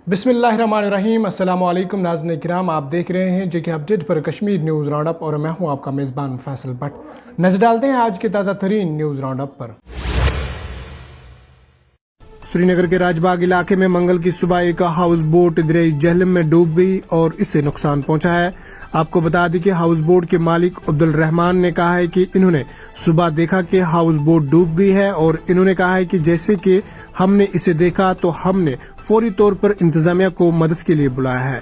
बिस्मिल्लाहिर्रहमानिर्रहीम। अस्सलाम वालेकुम नाज़रीन किराम, आप देख रहे हैं जेके अपडेट पर कश्मीर न्यूज़ राउंड अप और मैं हूं आपका मेज़बान फैसल भट्ट। नजर डालते हैं आज के ताज़ा तरीन न्यूज़ राउंड अप पर। श्रीनगर के राजबाग इलाके में मंगल की सुबह एक हाउस बोट दरिया जहलम में डूब गई और इससे नुकसान पहुंचा है। आपको बता दें कि हाउस बोट के मालिक अब्दुल रहमान ने कहा है कि इन्होंने सुबह देखा कि हाउस बोट डूब गई है और इन्होंने कहा है कि जैसे कि हमने इसे देखा तो हमने फौरी तौर पर इंतजामिया को मदद के लिए बुलाया है।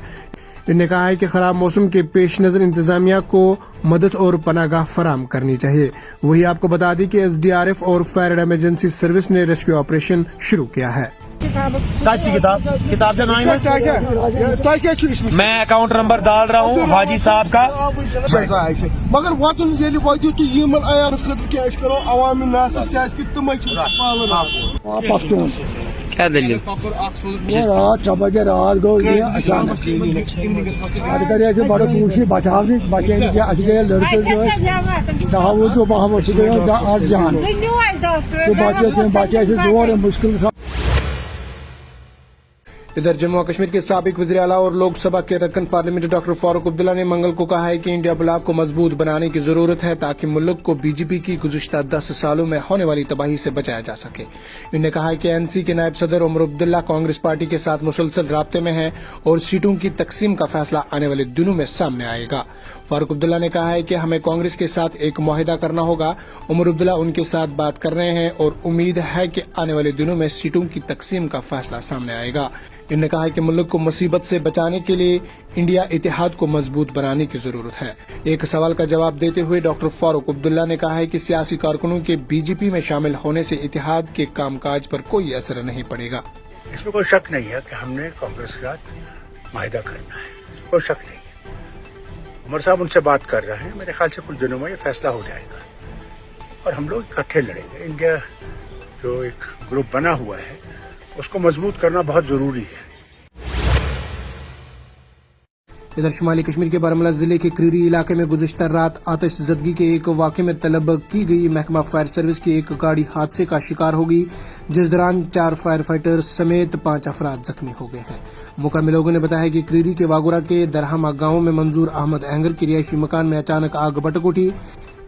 इन्होंने कहा है कि खराब मौसम के पेश नजर इंतजामिया को मदद और पनागाह फराम करनी चाहिए। वही आपको बता दें कि SDRF और फायर एंड इमरजेंसी सर्विस ने रेस्क्यू ऑपरेशन शुरू किया है। किताब से नाम है, मैं अकाउंट नंबर डाल रहा हूँ हाजी साहब का। मगर वतन ये वात तो यमन आयान क्या करो अवामी नासस क्या दलील रात 6 बजे रात गो ये अचानक बड़े पूछी बचाव बचे गए लड़के जो है दहावो जो बहाव जान तो बचे से जोर मुश्किल था। इधर जम्मू और कश्मीर के साबिक वज़ीर आला और लोकसभा के रकन पार्लियामेंट डॉक्टर फारूक अब्दुल्ला ने मंगल को कहा है कि इंडिया ब्लॉक को मजबूत बनाने की जरूरत है ताकि मुल्क को BJP की गुज़िश्ता 10 सालों में होने वाली तबाही से बचाया जा सके। इन्होंने कहा है कि NC के नायब सदर उमर अब्दुल्ला कांग्रेस पार्टी के साथ मुसलसल राब्ते में हैं और सीटों की तकसीम का फैसला आने वाले दिनों में सामने आएगा। फारूक अब्दुल्ला ने कहा है कि हमें कांग्रेस के साथ एक मुआहिदा करना होगा। उमर अब्दुल्ला उनके साथ बात कर रहे हैं और उम्मीद है कि आने वाले दिनों में सीटों की तकसीम का फैसला सामने आएगा। इन्होंने कहा है कि मुल्क को मुसीबत से बचाने के लिए इंडिया इतिहाद को मजबूत बनाने की जरूरत है। एक सवाल का जवाब देते हुए डॉक्टर फारूक अब्दुल्ला ने कहा है कि सियासी कारकुनों के BJP में शामिल होने से इतिहाद के कामकाज पर कोई असर नहीं पड़ेगा। इसमें कोई शक नहीं है कि हमने कांग्रेस के साथ माहिदा करना है, इसमें कोई शक नहीं है। उमर साहब उनसे बात कर रहे हैं, मेरे ख्याल से कुछ दिनों में ये फैसला हो जाएगा और हम लोग इकट्ठे लड़ेंगे। इंडिया जो एक ग्रुप बना हुआ है उसको मजबूत करना बहुत जरूरी है। इधर शुमाली कश्मीर के बारामूला जिले के क्रीरी इलाके में गुज़िश्ता रात आतिशज़दगी के एक वाक़े में तलब की गई महकमा फायर सर्विस की एक गाड़ी हादसे का शिकार हो गई, जिस दौरान 4 फायर फाइटर्स समेत 5 अफराद जख्मी हो गए हैं। मुकामी लोगों ने बताया कि क्रीरी के वागुरा के दरहमा गांव में मंजूर अहमद अहंगर की रिहायशी मकान में अचानक आग भड़क उठी।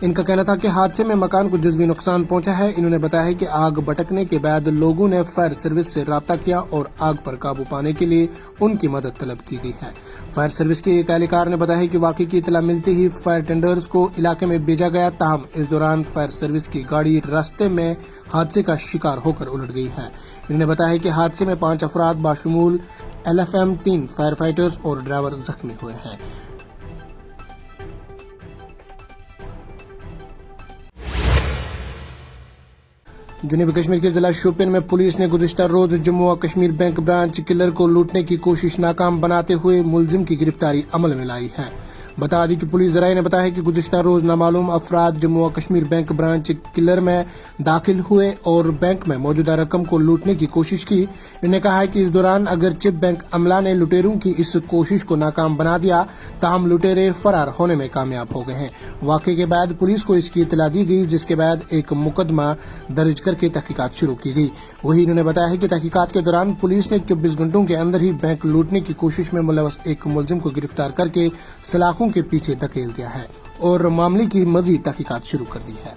इनका कहना था कि हादसे में मकान को जज़वी नुकसान पहुंचा है। इन्होंने बताया कि आग भड़कने के बाद लोगों ने फायर सर्विस से राब्ता किया और आग पर काबू पाने के लिए उनकी मदद तलब की गई है। फायर सर्विस के एक एहलकार ने बताया कि वाकई की इतला मिलते ही फायर टेंडर्स को इलाके में भेजा गया, ताहम इस दौरान फायर सर्विस की गाड़ी रास्ते में हादसे का शिकार होकर उलट गई है। इन्होंने बताया कि हादसे में 5 अफराद बाशमूल LFM 3 फायर फाइटर्स और ड्राइवर जख्मी हुए हैं। जनूबी कश्मीर के जिला शोपियान में पुलिस ने गुज़िश्ता रोज जम्मू और कश्मीर बैंक ब्रांच किलर को लूटने की कोशिश नाकाम बनाते हुए मुलजिम की गिरफ्तारी अमल में लाई है। बता दें कि पुलिस ज़राए ने बताया कि गुज़िश्ता रोज नामालूम अफराद जम्मू और कश्मीर बैंक ब्रांच किलर में दाखिल हुए और बैंक में मौजूदा रकम को लूटने की कोशिश की। इन्होंने कहा है कि इस दौरान अगरचे बैंक अमला ने लुटेरों की इस कोशिश को नाकाम बना दिया, ताहम लुटेरे फरार होने में कामयाब हो गए हैं। वाक़े के बाद पुलिस को इसकी इतला दी गई, जिसके बाद एक मुकदमा दर्ज करके तहकीकात शुरू की गई। वही इन्होंने बताया है कि तहकीकात के दौरान पुलिस ने 24 घंटों के अंदर ही बैंक लूटने की कोशिश में मुलव्वस एक मुलजिम को गिरफ्तार करके सलाखों के पीछे धकेल दिया है और मामले की मजीद तहकीकात शुरू कर दी है।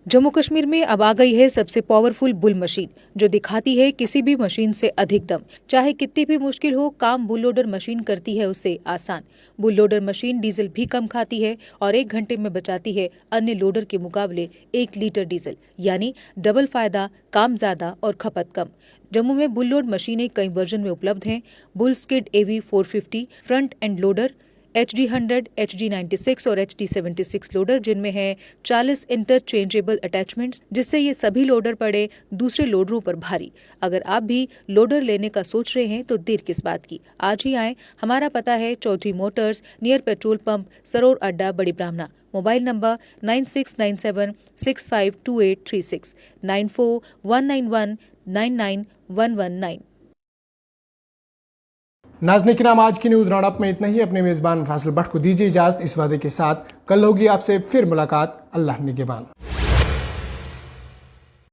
जम्मू कश्मीर में अब आ गई है सबसे पावरफुल बुल मशीन, जो दिखाती है किसी भी मशीन से अधिक दम। चाहे कितनी भी मुश्किल हो, काम बुल लोडर मशीन करती है उससे आसान। बुल लोडर मशीन डीजल भी कम खाती है और 1 घंटे में बचाती है अन्य लोडर के मुकाबले 1 लीटर डीजल, यानी डबल फायदा, काम ज्यादा और खपत कम। जम्मू में बुल लोड मशीनें कई वर्जन में उपलब्ध हैं। Bull skid AV 450 front end loader, HD 100, HD 96 और HD 76 लोडर, जिनमें है 40 इंटरचेंजेबल अटैचमेंट्स, जिससे ये सभी लोडर पड़े दूसरे लोडरों पर भारी। अगर आप भी लोडर लेने का सोच रहे हैं तो देर किस बात की, आज ही आएं। हमारा पता है Chaudhry Motors, near petrol pump, Saror अड्डा, बड़ी ब्राह्मणा। Mobile number 9697652836, 9419199119। नाज़रीन किराम, आज की न्यूज़ राउंड अप में इतना ही। अपने मेज़बान फैसल भट्ट को दीजिए इजाज़त इस वादे के साथ कल होगी आपसे फिर मुलाकात। अल्लाह निगहबान।